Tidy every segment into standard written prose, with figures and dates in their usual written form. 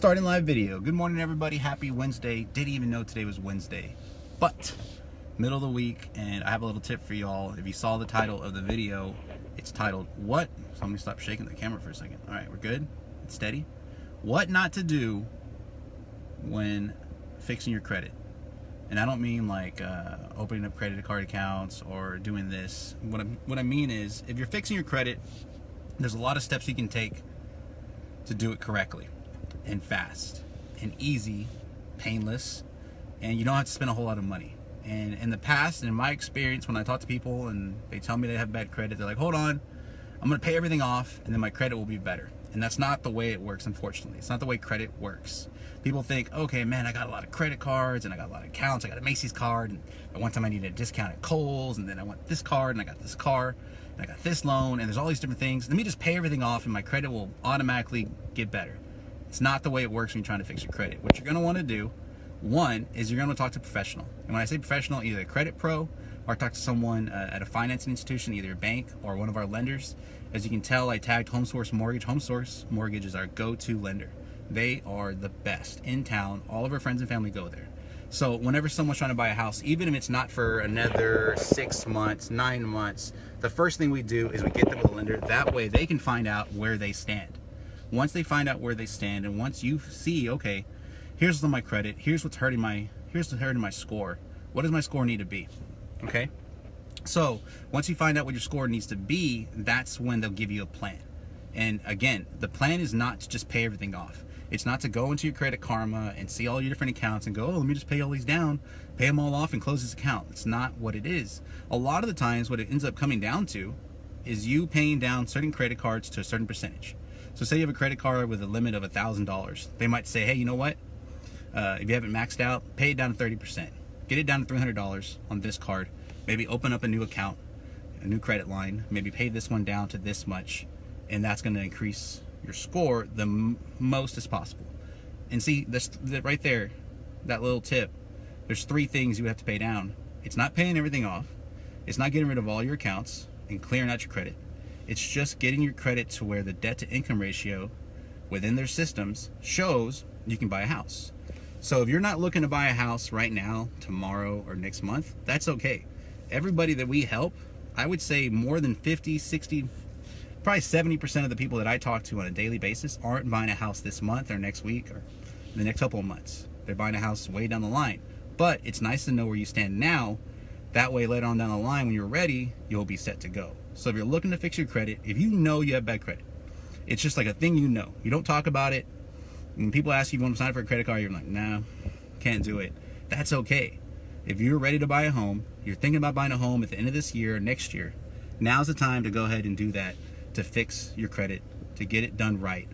Starting live video. Good morning, everybody. Happy Wednesday. Didn't even know today was Wednesday, but middle of the week, and I have a little tip for y'all. If you saw the title of the video, it's titled "What?" So I'm gonna stop shaking the camera for a second. All right, we're good. It's steady. What not to do when fixing your credit. And I don't mean like opening up credit card accounts or doing this. What I mean is, if you're fixing your credit, there's a lot of steps you can take to do it correctly and fast and easy, painless, and you don't have to spend a whole lot of money. And in the past, in my experience, when I talk to people and they tell me they have bad credit, they're like, hold on, I'm gonna pay everything off and then my credit will be better. And that's not the way it works, unfortunately. It's not the way credit works. People think, okay, man, I got a lot of credit cards and I got a lot of accounts. I got a Macy's card, and at one time I needed a discount at Kohl's, and then I want this card, and I got this car, and I got this loan, and there's all these different things. Let me just pay everything off and my credit will automatically get better. It's not the way it works when you're trying to fix your credit. What you're gonna wanna do, one, is you're gonna talk to a professional. And when I say professional, either a credit pro or talk to someone at a financing institution, either a bank or one of our lenders. As you can tell, I tagged Home Source Mortgage. Home Source Mortgage is our go-to lender. They are the best in town. All of our friends and family go there. So whenever someone's trying to buy a house, even if it's not for another 6 months, 9 months, the first thing we do is we get them with a lender. That way they can find out where they stand. Once they find out where they stand, and once you see, okay, here's my credit, here's what's hurting my score. What does my score need to be? Okay? So once you find out what your score needs to be, that's when they'll give you a plan. And again, the plan is not to just pay everything off. It's not to go into your Credit Karma and see all your different accounts and go, oh, let me just pay all these down, pay them all off and close this account. It's not what it is. A lot of the times what it ends up coming down to is you paying down certain credit cards to a certain percentage. So say you have a credit card with a limit of $1,000. They might say, hey, you know what? If you haven't maxed out, pay it down to 30%. Get it down to $300 on this card. Maybe open up a new account, a new credit line. Maybe pay this one down to this much, and that's going to increase your score the most as possible. And see, this right there, that little tip, there's 3 things you have to pay down. It's not paying everything off. It's not getting rid of all your accounts and clearing out your credit. It's just getting your credit to where the debt to income ratio within their systems shows you can buy a house. So if you're not looking to buy a house right now, tomorrow, or next month, that's okay. Everybody that we help, I would say more than 50, 60, probably 70% of the people that I talk to on a daily basis aren't buying a house this month or next week or the next couple of months. They're buying a house way down the line. But it's nice to know where you stand now. That way later on down the line, when you're ready, you'll be set to go. So if you're looking to fix your credit, if you know you have bad credit, it's just like a thing you know. You don't talk about it. When people ask you if you want to sign up for a credit card, you're like, nah, can't do it. That's okay. If you're ready to buy a home, you're thinking about buying a home at the end of this year or next year, now's the time to go ahead and do that, to fix your credit, to get it done right.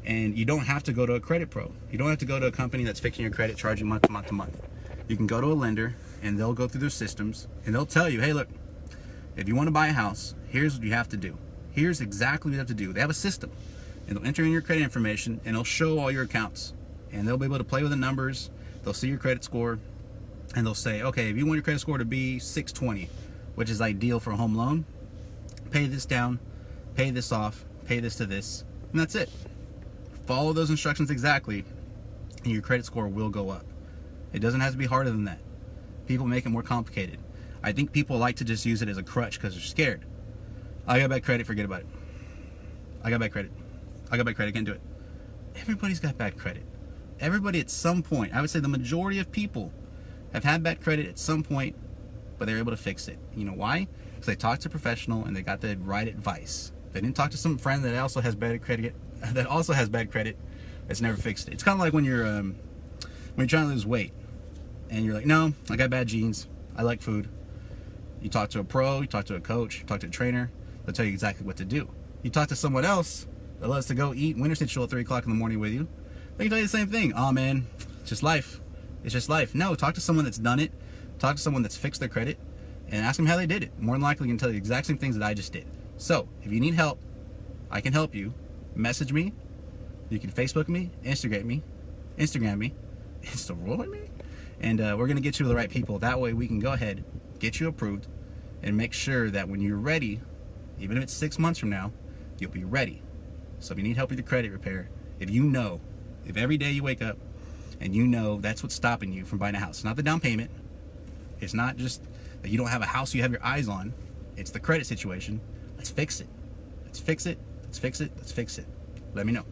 And you don't have to go to a credit pro. You don't have to go to a company that's fixing your credit, charging month to month to month. You can go to a lender and they'll go through their systems and they'll tell you, hey, look, if you want to buy a house, here's what you have to do. Here's exactly what you have to do. They have a system, and they'll enter in your credit information and they'll show all your accounts, and they'll be able to play with the numbers. They'll see your credit score, and they'll say, okay, if you want your credit score to be 620, which is ideal for a home loan, pay this down, pay this off, pay this to this, and that's it. Follow those instructions exactly, and your credit score will go up. It doesn't have to be harder than that. People make it more complicated. I think people like to just use it as a crutch because they're scared. I got bad credit, forget about it. I got bad credit. I got bad credit, can't do it. Everybody's got bad credit. Everybody at some point, I would say the majority of people have had bad credit at some point, but they're able to fix it. You know why? Because they talked to a professional and they got the right advice. They didn't talk to some friend that also has bad credit, that's never fixed it. It's kind of like when you're trying to lose weight and you're like, no, I got bad genes, I like food. You talk to a pro, you talk to a coach, you talk to a trainer, they'll tell you exactly what to do. You talk to someone else that loves to go eat winter schnitzel at 3 o'clock in the morning with you, they can tell you the same thing. Oh man, it's just life. It's just life. No, talk to someone that's done it. Talk to someone that's fixed their credit and ask them how they did it. More than likely, they can tell you the exact same things that I just did. So if you need help, I can help you. Message me. You can Facebook me, Instagram me, Insta roll me, and we're gonna get you to the right people. That way we can go ahead, get you approved, and make sure that when you're ready, even if it's 6 months from now, you'll be ready. So if you need help with your credit repair, if you know If every day you wake up and you know that's what's stopping you from buying a house, it's not the down payment, it's not just that you don't have a house you have your eyes on, it's the credit situation. Let's fix it. Let's fix it. Let's fix it. Let's fix it. Let me know.